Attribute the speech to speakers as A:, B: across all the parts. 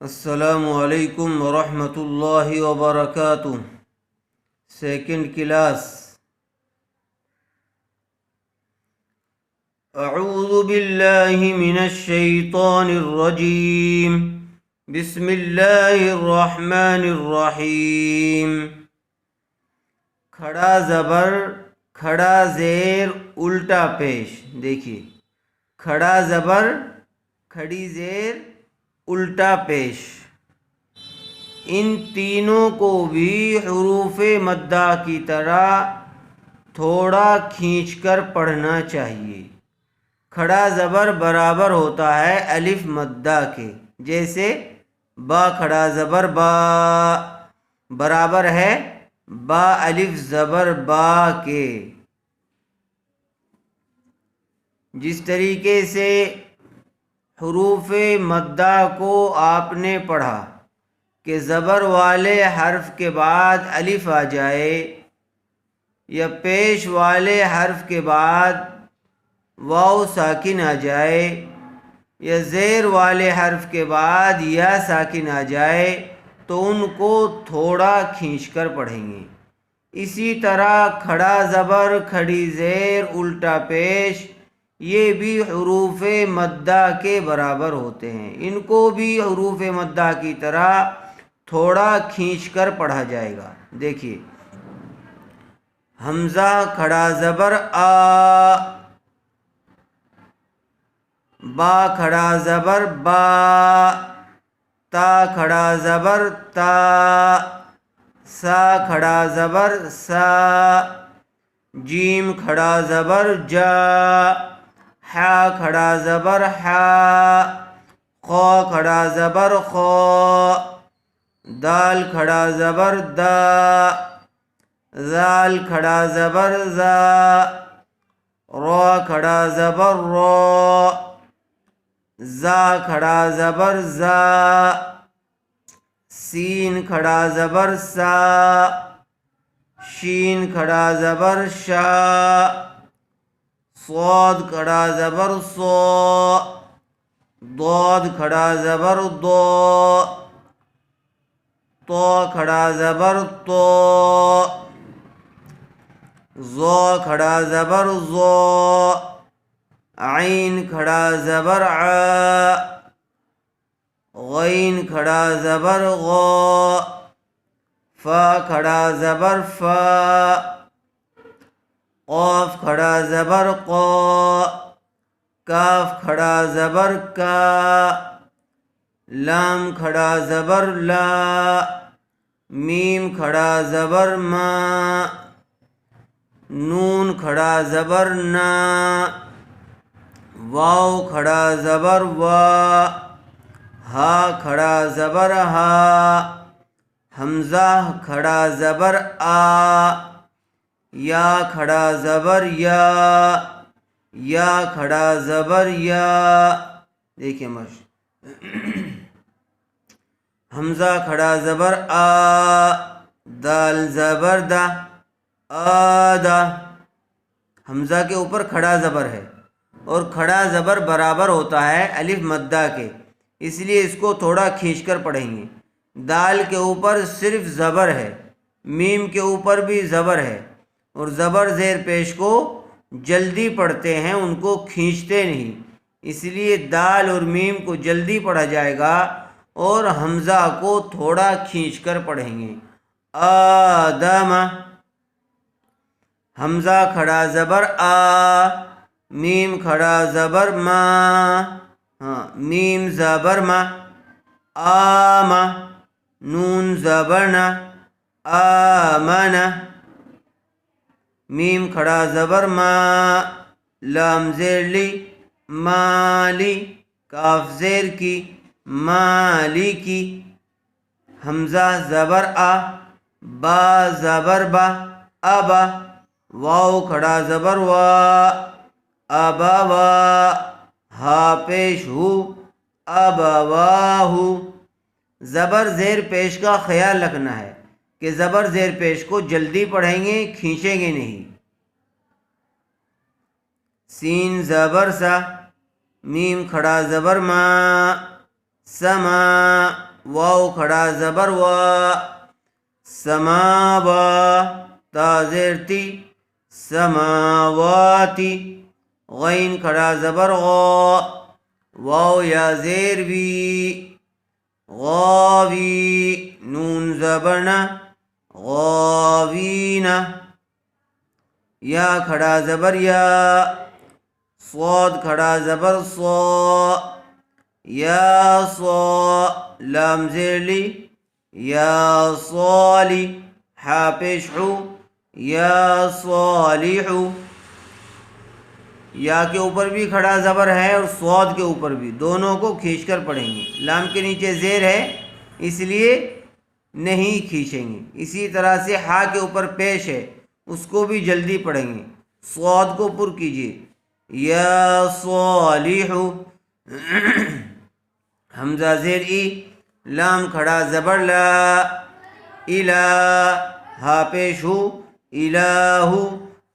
A: السلام علیکم ورحمۃ اللہ وبرکاتہ۔ Second class. اعوذ باللہ من الشیطان الرجیم، بسم اللہ الرحمن الرحیم۔ کھڑا زبر، کھڑا زیر، الٹا پیش۔ دیکھیے، کھڑا زبر، کھڑی زیر، الٹا پیش، ان تینوں کو بھی حروف مدہ کی طرح تھوڑا کھینچ کر پڑھنا چاہیے۔ کھڑا زبر برابر ہوتا ہے الف مدہ کے، جیسے با کھڑا زبر با برابر ہے با الف زبر با کے۔ جس طریقے سے حروف مدہ کو آپ نے پڑھا کہ زبر والے حرف کے بعد الف آ جائے، یا پیش والے حرف کے بعد واو ساکن آ جائے، یا زیر والے حرف کے بعد یا ساکن آ جائے، تو ان کو تھوڑا کھینچ کر پڑھیں گے۔ اسی طرح کھڑا زبر، کھڑی زیر، الٹا پیش، یہ بھی حروف مدہ کے برابر ہوتے ہیں۔ ان کو بھی حروف مدہ کی طرح تھوڑا کھینچ کر پڑھا جائے گا۔ دیکھیے، حمزہ کھڑا زبر آ، با کھڑا زبر با، تا کھڑا زبر تا، سا کھڑا زبر سا، جیم کھڑا زبر جا، حا کھڑا زبر حا، خا کھڑا زبر خا، دال کھڑا زبر دا، زال کھڑا زبر زا، را کھڑا زبر را، زا کھڑا زبر زا، سین کھڑا زبر سا، شین کھڑا زبر شا، صاد کھڑا زبر صا، ضاد کھڑا زبر ضا، طا کھڑا زبر طا، ظا کھڑا زبر ظا، عین کھڑا زبر عا، غین کھڑا زبر غا، فا کھڑا زبر فا، قاف کھڑا زبر قا، کاف کھڑا زبر کا، لام کھڑا زبر لا، میم کھڑا زبر ما، نون کھڑا زبر نا، واو کھڑا زبر وا، ہا کھڑا زبر ہا، حمزہ کھڑا زبر آ، یا کھڑا زبر یا، یا کھڑا زبر یا۔ دیکھیں حمزہ کھڑا زبر آ، دال زبر دا، آدہ۔ حمزہ کے اوپر کھڑا زبر ہے، اور کھڑا زبر برابر ہوتا ہے الف مدہ کے، اس لیے اس کو تھوڑا کھینچ کر پڑھیں گے۔ دال کے اوپر صرف زبر ہے، میم کے اوپر بھی زبر ہے، اور زبر زیر پیش کو جلدی پڑھتے ہیں، ان کو کھینچتے نہیں، اس لیے دال اور میم کو جلدی پڑھا جائے گا، اور حمزہ کو تھوڑا کھینچ کر پڑھیں گے۔ آدم، حمزہ کھڑا زبر آ، میم کھڑا زبر ما، میم زبر ما، آم، نون زبر نا، آمن، میم کھڑا زبر ما، لام زیر لی، مالی، کاف زیر کی، مالی کی، حمزہ زبر آ، با زبر با، ابا، واو کھڑا زبر وا، ابا وا، ہا پیش ہو، ابا واہو۔ زبر زیر پیش کا خیال رکھنا ہے کہ زبر زیر پیش کو جلدی پڑھیں گے، کھینچیں گے نہیں۔ سین زبر سا، میم کھڑا زبر ما، سما، واو کھڑا زبر وا، سماوا، تا زیر تی، سماواتی، غین کھڑا زبر غا، واو یا زیر وی، غاوی، نون زبرنا، غاوینا، یا کھڑا زبر یا، صاد کھڑا زبر صا، یا صا، لام زیر لی، یا صالی، حا پیش حو، یا صالحو، یا کے اوپر بھی کھڑا زبر ہے اور صاد کے اوپر بھی، دونوں کو کھینچ کر پڑھیں گے. لام کے نیچے زیر ہے اس لیے نہیں کھینچیں گے. اسی طرح سے ہا کے اوپر پیش ہے، اس کو بھی جلدی پڑھیں گے. صاد کو پر کیجیے، یا صالح، حمزہ زیر ای، لام کھڑا زبر لا، الہ، ہا پیش ہو، الہ،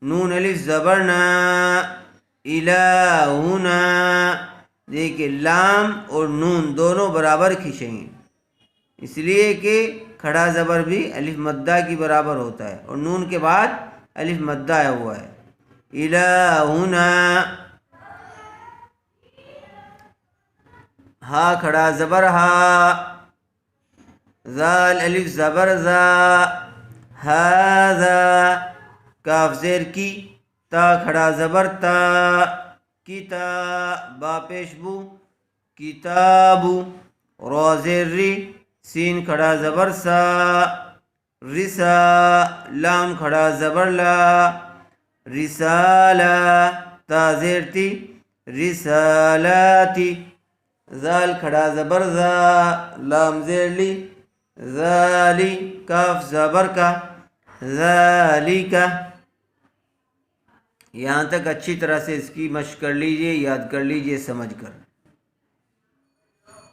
A: نون الف زبر نا، الہنا. دیکھیں لام اور نون دونوں برابر کھینچیں گے، اس لیے کہ کھڑا زبر بھی الف مدہ کی برابر ہوتا ہے اور نون کے بعد الف مدہ آیا ہوا ہے. الہنا، ہا کھڑا زبر ہا، زال الف زبر زا، ہاذا، کاف زیر کی، تا کھڑا زبر تا، کتا، با پیش بو، کتابو، را زیر ری، سین کھڑا زبر سا، رسا، لام کھڑا زبر لا، رسالہ، تا زیر تی، رسالاتی، زال کھڑا زبر زا، لام زیر لی، ذالی، کاف زبر کا، ذالکا. یہاں تک اچھی طرح سے اس کی مشق کر لیجئے، یاد کر لیجئے سمجھ کر.